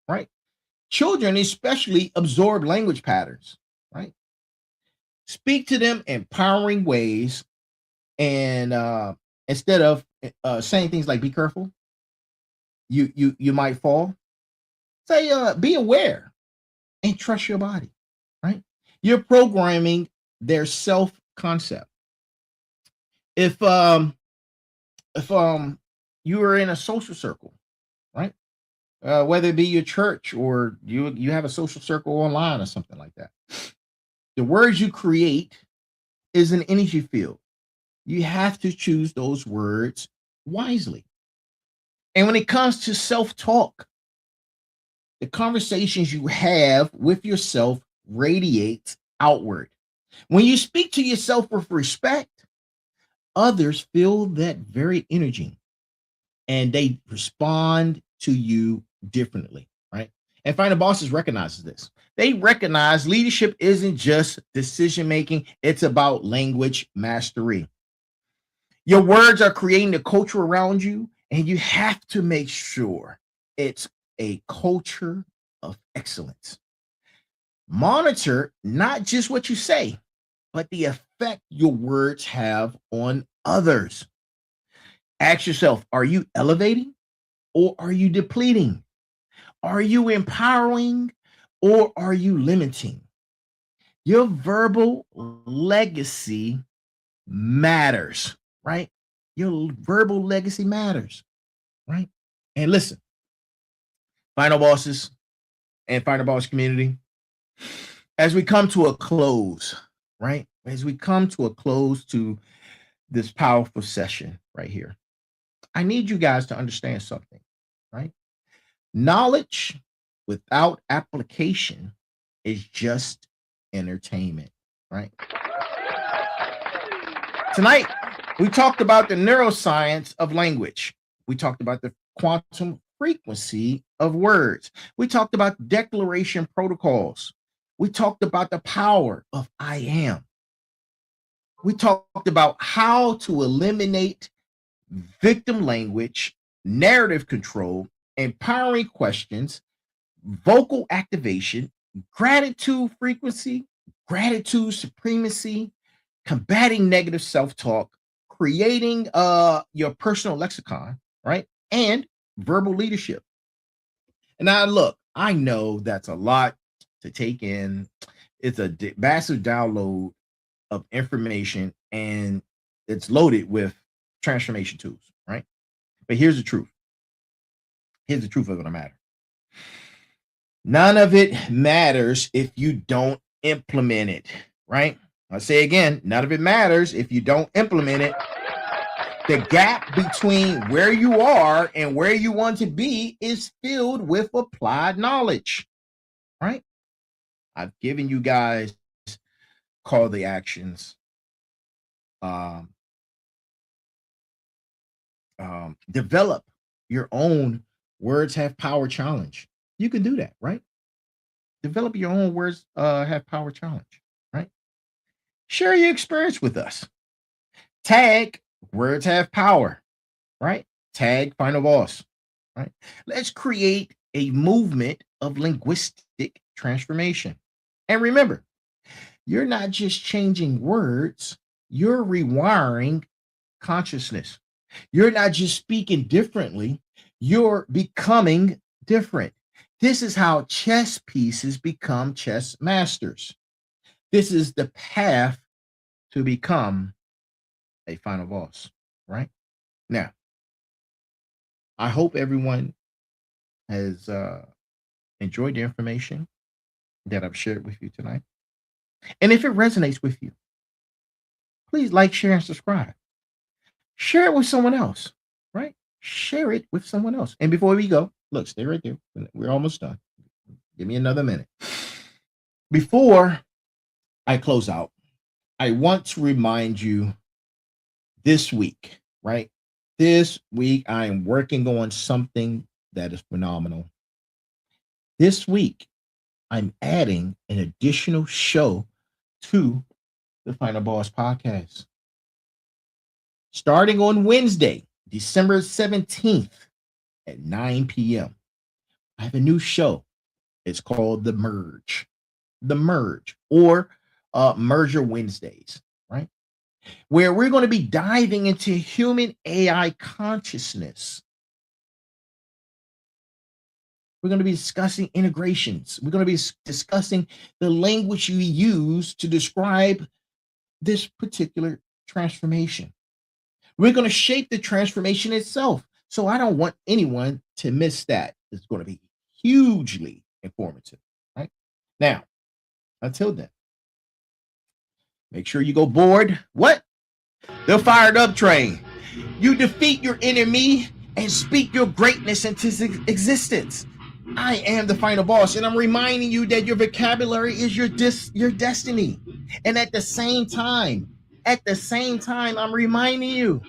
right? Children especially absorb language patterns, right? Speak to them in empowering ways, and instead of saying things like "be careful," you might fall. Say, "Be aware and trust your body," right? You're programming their self concept. If you are in a social circle, right? Whether it be your church or you have a social circle online or something like that, the words you create is an energy field. You have to choose those words wisely. And when it comes to self-talk, the conversations you have with yourself radiate outward. When you speak to yourself with respect, others feel that very energy and they respond to you differently, right? And Final Bosses recognizes this. They recognize leadership isn't just decision making, it's about language mastery. Your words are creating the culture around you, and you have to make sure it's a culture of excellence. Monitor not just what you say, but the effect your words have on others. Ask yourself, are you elevating or are you depleting? Are you empowering or are you limiting? Your verbal legacy matters, right? Your verbal legacy matters, right? And listen, Final Bosses and Final Boss community, as we come to a close, right? As we come to a close to this powerful session right here, I need you guys to understand something, right? Knowledge without application is just entertainment, right? Tonight, we talked about the neuroscience of language. We talked about the quantum frequency of words. We talked about declaration protocols. We talked about the power of I am. We talked about how to eliminate victim language, narrative control, empowering questions, vocal activation, gratitude frequency, gratitude supremacy, combating negative self-talk, creating your personal lexicon, right? And verbal leadership. And now look, I know that's a lot to take in. It's a massive download of information, and it's loaded with transformation tools, right? But here's the truth. Here's the truth of the matter. None of it matters if you don't implement it, right? I'll say again, none of it matters if you don't implement it. The gap between where you are and where you want to be is filled with applied knowledge, right? I've given you guys call the actions. Develop your own words have power challenge. You can do that, right? Develop your own words have power challenge, right? Share your experience with us. Tag words have power, right? Tag Final Boss, right? Let's create a movement of linguistic transformation. And remember, you're not just changing words, you're rewiring consciousness. You're not just speaking differently, you're becoming different. This is how chess pieces become chess masters. This is the path to become a final boss, right? Now, I hope everyone has enjoyed the information that I've shared with you tonight. And if it resonates with you, please like, share, and subscribe. Share it with someone else, right? Share it with someone else. And before we go, look, stay right there. We're almost done. Give me another minute. Before I close out, I want to remind you this week, right? This week, I am working on something that is phenomenal. This week, I'm adding an additional show to the Final Boss podcast. Starting on Wednesday, December 17th at 9 p.m., I have a new show. It's called The Merge. The Merge, or Merger Wednesdays, right? Where we're going to be diving into human AI consciousness. We're going to be discussing integrations. We're going to be discussing the language you use to describe this particular transformation. We're going to shape the transformation itself. So I don't want anyone to miss that. It's going to be hugely informative, right? Now, until then, make sure you go board. What? The Fired Up train. You defeat your enemy and speak your greatness into existence. I am the Final Boss, and I'm reminding you that your vocabulary is your destiny. And at the same time, I'm reminding you,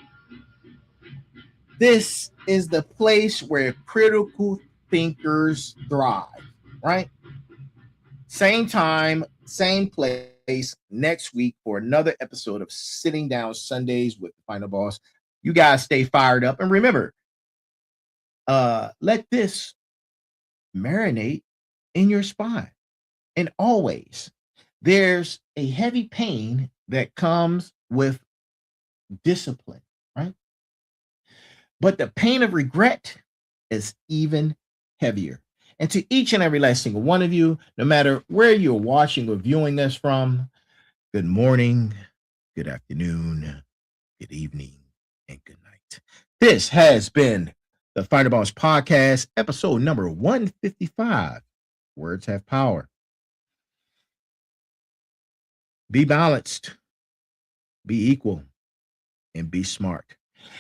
this is the place where critical thinkers thrive, right? Same time, same place next week for another episode of Sitting Down Sundays with the Final Boss. You guys stay fired up. And remember, let this marinate in your spine. And always, there's a heavy pain that comes with discipline, right? But the pain of regret is even heavier. And to each and every last single one of you, no matter where you're watching or viewing this from, good morning, good afternoon, good evening, and good night. This has been the Final Boss Podcast, episode number 155. Words have power. Be balanced, be equal, and be smart.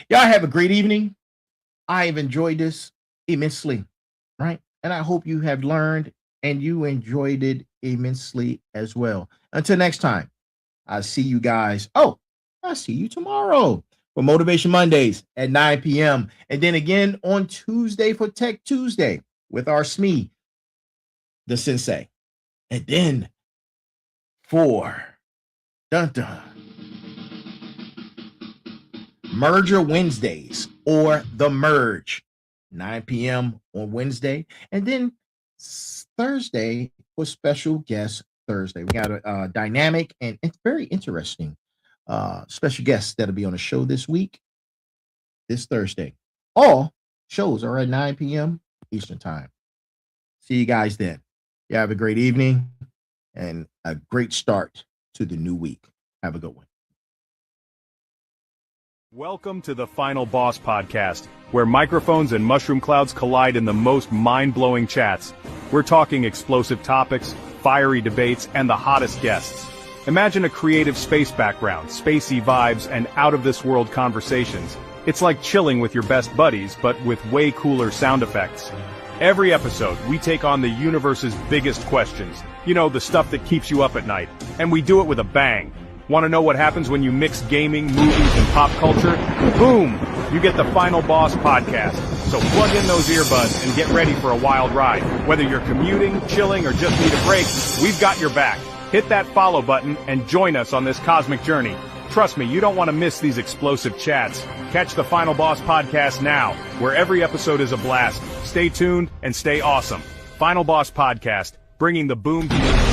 Y'all have a great evening. I have enjoyed this immensely, right? And I hope you have learned and you enjoyed it immensely as well. Until next time, I'll see you guys. Oh, I'll see you tomorrow for Motivation Mondays at 9 p.m. And then again on Tuesday for Tech Tuesday with our SME, the Sensei. And then for Merger Wednesdays or The Merge, 9 p.m. on Wednesday. And then Thursday for Special Guest Thursday. We got a dynamic and very interesting special guests that'll be on the show this week, this Thursday. All shows are at 9 p.m. Eastern Time. See you guys then. You have a great evening and a great start to the new week. Have a good one. Welcome to the Final Boss Podcast, where microphones and mushroom clouds collide in the most mind-blowing chats. We're talking explosive topics, fiery debates, and the hottest guests. Imagine a creative space background, spacey vibes, and out-of-this-world conversations. It's like chilling with your best buddies, but with way cooler sound effects. Every episode, we take on the universe's biggest questions. You know, the stuff that keeps you up at night. And we do it with a bang. Want to know what happens when you mix gaming, movies, and pop culture? Boom! You get the Final Boss Podcast. So plug in those earbuds and get ready for a wild ride. Whether you're commuting, chilling, or just need a break, we've got your back. Hit that follow button and join us on this cosmic journey. Trust me, you don't want to miss these explosive chats. Catch the Final Boss Podcast now, where every episode is a blast. Stay tuned and stay awesome. Final Boss Podcast, bringing the boom to you.